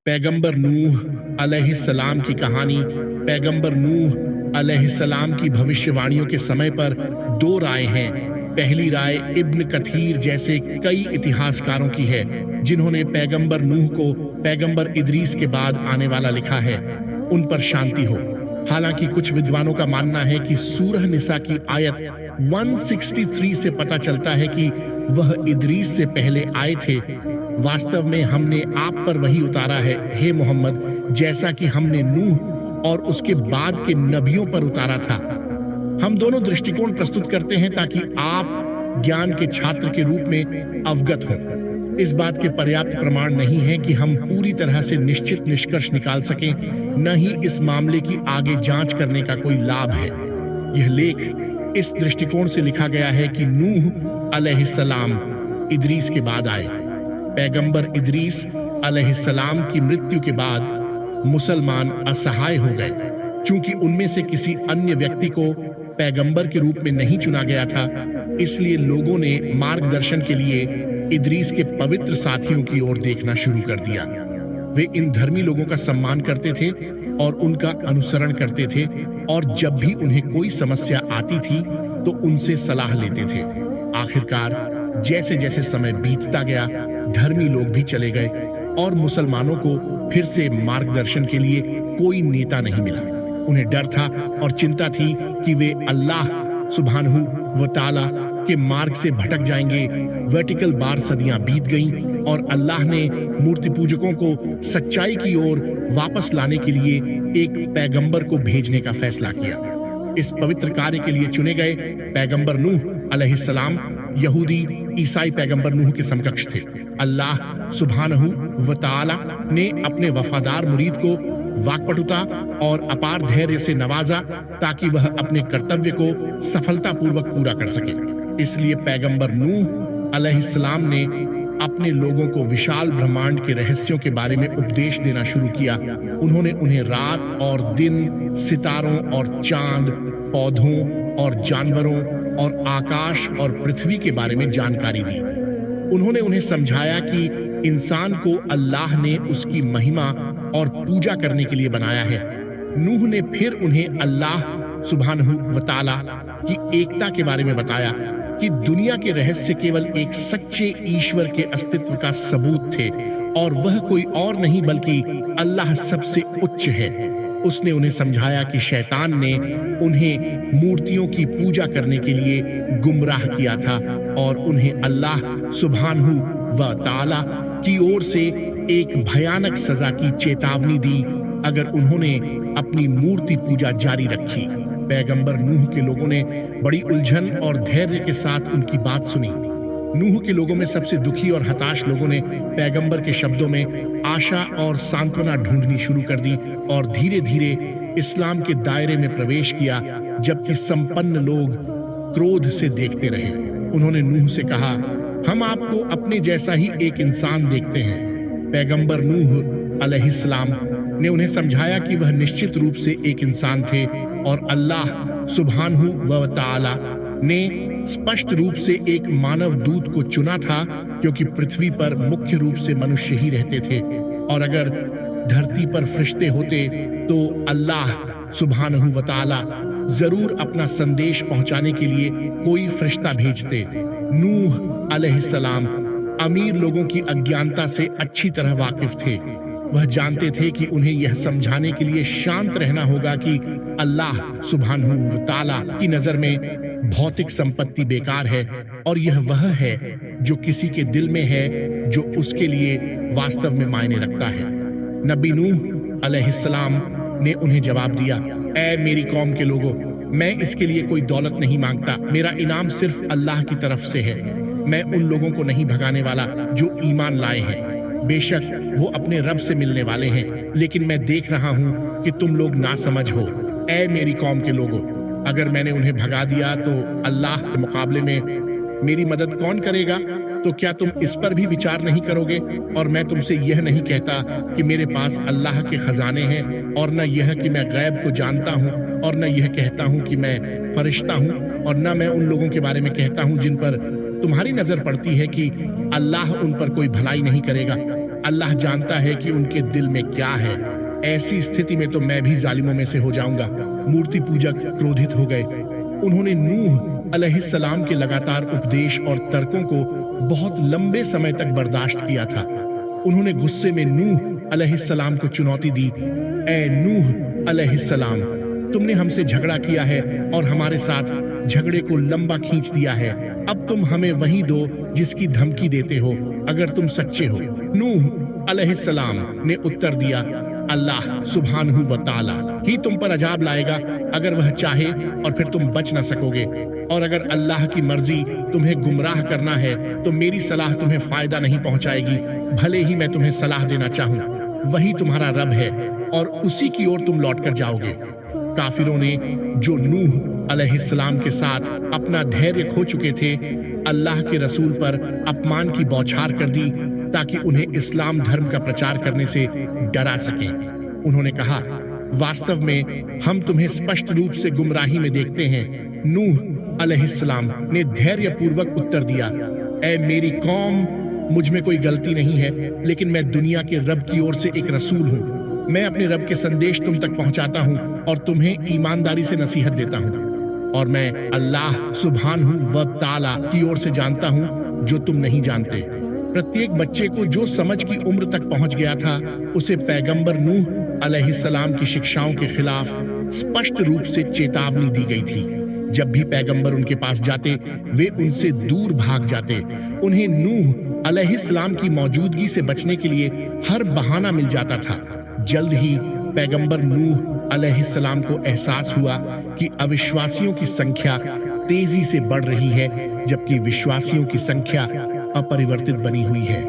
पैगंबर नूह अलैहिस्सलाम की कहानी। पैगंबर नूह अलैहिस्सलाम की भविष्यवाणियों के समय पर दो राय हैं। पहली राय इब्न कथीर जैसे कई इतिहासकारों की है, जिन्होंने पैगंबर नूह को पैगंबर इदरीस के बाद आने वाला लिखा है, उन पर शांति हो। हालांकि कुछ विद्वानों का मानना है कि सूरह निसा की आयत 163 से पता चलता है कि वह इदरीस से पहले आए थे। वास्तव में हमने आप पर वही उतारा है, हे मोहम्मद, जैसा कि हमने नूह और उसके बाद के नबियों पर उतारा था। हम दोनों दृष्टिकोण प्रस्तुत करते हैं ताकि आप ज्ञान के छात्र के रूप में अवगत हों। इस बात के पर्याप्त प्रमाण नहीं है कि हम पूरी तरह से निश्चित निष्कर्ष निकाल सकें, न ही इस मामले की आगे जांच करने का कोई लाभ है। यह लेख इस दृष्टिकोण से लिखा गया है कि नूह अलैहिस्सलाम इदरीस के बाद आए। पैगंबर इदरीस अलैहिस्सलाम की मृत्यु के बाद मुसलमान असहाय हो गए। चूंकि उनमें से किसी अन्य व्यक्ति को पैगंबर के रूप में नहीं चुना गया था, इसलिए लोगों ने मार्गदर्शन के लिए इदरीस के पवित्र साथियों की ओर देखना शुरू कर दिया। वे इन धर्मी लोगों का सम्मान करते थे और उनका अनुसरण करते थे, और जब भी उन्हें कोई समस्या आती थी तो उनसे सलाह लेते थे। आखिरकार जैसे जैसे समय बीतता गया, धर्मी लोग भी चले गए और मुसलमानों को फिर से मार्गदर्शन के लिए कोई नेता नहीं मिला। उन्हें डर था और चिंता थी कि वे अल्लाह सुब्हानहू व तआला के मार्ग से भटक जाएंगे। वर्टिकल बार सदियां बीत गईं और अल्लाह ने मूर्ति पूजकों को सच्चाई की ओर वापस लाने के लिए एक पैगंबर को भेजने का फैसला किया। इस पवित्र कार्य के लिए चुने गए पैगंबर नूह अलैहिस्सलाम यहूदी ईसाई पैगंबर नूह के समकक्ष थे। अल्लाह सुब्हानहू व तआला ने अपने वफादार मुरीद को वाक्पटुता और अपार धैर्य से नवाजा ताकि वह अपने कर्तव्य को सफलतापूर्वक पूरा कर सके। इसलिए पैगंबर नूह अलैहिस्सलाम ने अपने लोगों को विशाल ब्रह्मांड के रहस्यों के बारे में उपदेश देना शुरू किया। उन्होंने उन्हें रात और दिन, सितारों और चांद, पौधों और जानवरों और आकाश और पृथ्वी के बारे में जानकारी दी। उन्होंने उन्हें समझाया कि इंसान को अल्लाह ने उसकी महिमा और पूजा करने के लिए बनाया है। नूह ने फिर उन्हें अल्लाह सुब्हानहू व तआला की एकता के बारे में बताया कि दुनिया के रहस्य केवल एक सच्चे ईश्वर के अस्तित्व का सबूत थे और वह कोई और नहीं बल्कि अल्लाह सबसे उच्च है। उसने उन्हें समझाया कि शैतान ने उन्हें मूर्तियों की पूजा करने के लिए गुमराह किया था और उन्हें अल्लाह सुब्हानहू व तआला की ओर से एक भयानक सजा की चेतावनी दी अगर उन्होंने अपनी मूर्ति पूजा जारी रखी। पैगंबर नूह के लोगों ने बड़ी उलझन और धैर्य के साथ उनकी बात सुनी। नूह के लोगों में सबसे दुखी और हताश लोगों ने पैगंबर के शब्दों में आशा और सांत्वना ढूंढनी शुरू कर दी और धीरे धीरे इस्लाम के दायरे में प्रवेश किया, जबकि संपन्न लोग क्रोध से देखते रहे। उन्होंने नूह से कहा, हम आपको अपने जैसा ही एक इंसान देखते हैं। पैगंबर नूह अलैहिस्सलाम ने उन्हें समझाया कि वह निश्चित रूप से एक इंसान थे और अल्लाह सुब्हानहू व तआला ने स्पष्ट रूप से एक मानव दूत को चुना था, क्योंकि पृथ्वी पर मुख्य रूप से मनुष्य ही रहते थे और अगर धरती पर फरिश्ते होते तो अल्लाह सुब्हानहू व तआला जरूर अपना संदेश पहुंचाने के लिए कोई फरिश्ता भेजते। नूह अलैहिस्सलाम अमीर लोगों की अज्ञानता से अच्छी तरह वाकिफ थे। वह जानते थे कि उन्हें यह समझाने के लिए शांत रहना होगा कि अल्लाह सुब्हानहू व तआला की नजर में भौतिक संपत्ति बेकार है और यह वह है जो किसी के दिल में है जो उसके लिए वास्तव में मायने रखता है। नबी नूह अलैहिस्सलाम ने उन्हें जवाब दिया, ऐ मेरी कौम के लोगों, मैं इसके लिए कोई दौलत नहीं मांगता। मेरा इनाम सिर्फ अल्लाह की तरफ से है। मैं उन लोगों को नहीं भगाने वाला जो ईमान लाए हैं। बेशक वो अपने रब से मिलने वाले हैं, लेकिन मैं देख रहा हूं कि तुम लोग नासमझ हो। ऐ मेरी कौम के लोगों, अगर मैंने उन्हें भगा दिया तो अल्लाह के मुकाबले में मेरी मदद कौन करेगा? तो क्या तुम इस पर भी विचार नहीं करोगे? और मैं तुमसे यह नहीं कहता कि मेरे पास अल्लाह के खजाने हैं, और न यह कि मैं गैब को जानता हूं, और न यह कहता हूं कि मैं फरिश्ता हूं, और न मैं उन लोगों के बारे में कहता हूं जिन पर तुम्हारी नजर पड़ती है कि अल्लाह उन पर कोई भलाई नहीं करेगा। अल्लाह जानता है कि उनके दिल में क्या है। ऐसी स्थिति में तो मैं भी जालिमों में से हो जाऊंगा। मूर्ति पूजक क्रोधित हो गए। उन्होंने नूह अलैहिस्सलाम के लगातार उपदेश और तर्कों को बहुत लंबे समय तक बर्दाश्त किया था। उन्होंने गुस्से में नूह अलैहिस्सलाम को चुनौती दी, ए नूह अलैहिस्सलाम, तुमने हमसे झगड़ा किया है और हमारे साथ झगड़े को लंबा खींच दिया है। अब तुम हमें वही दो जिसकी धमकी देते हो, अगर तुम सच्चे हो। नूह अलैहिस्सलाम ने उत्तर दिया, अल्लाह सुब्हानहू व तआला ही तुम पर अजाब लाएगा अगर वह चाहे, और फिर तुम बच न सकोगे। और अगर अल्लाह की मर्जी तुम्हें गुमराह करना है तो मेरी सलाह तुम्हें फायदा नहीं पहुंचाएगी, भले ही मैं तुम्हें सलाह देना चाहूं। वही तुम्हारा रब है और उसी की ओर तुम लौट कर जाओगे। काफिरों ने, जो नूह अलैहिस्सलाम के साथ अपना धैर्य खो चुके थे, अल्लाह के रसूल पर अपमान की बौछार कर दी ताकि उन्हें इस्लाम धर्म का प्रचार करने से डरा सकें। उन्होंने कहा, वास्तव में हम तुम्हें स्पष्ट रूप से गुमराही में देखते हैं। नूह अलैहिस्सलाम ने धैर्यपूर्वक उत्तर दिया, ऐ मेरी कौम, मुझ में कोई गलती नहीं है, लेकिन मैं दुनिया के रब की ओर से एक रसूल हूँ। मैं अपने रब के संदेश तुम तक पहुंचाता हूँ और तुम्हें ईमानदारी से नसीहत देता हूँ। और मैं अल्लाह सुब्हानहू व तआला की ओर से जानता हूँ जो तुम नहीं जानते। प्रत्येक बच्चे को जो समझ की उम्र तक पहुंच गया था, उसे पैगंबर नूह अलैहिस्सलाम की शिक्षाओं के खिलाफ स्पष्ट रूप से चेतावनी दी गई थी। जब भी पैगंबर उनके पास जाते, वे उनसे दूर भाग जाते। उन्हें नूह अलैहिस्सलाम की मौजूदगी से बचने के लिए हर बहाना मिल जाता था। जल्द ही पैगंबर नूह अलैहिस्सलाम को एहसास हुआ कि अविश्वासियों की संख्या तेजी से बढ़ रही है, जबकि विश्वासियों की संख्या अपरिवर्तित बनी हुई है।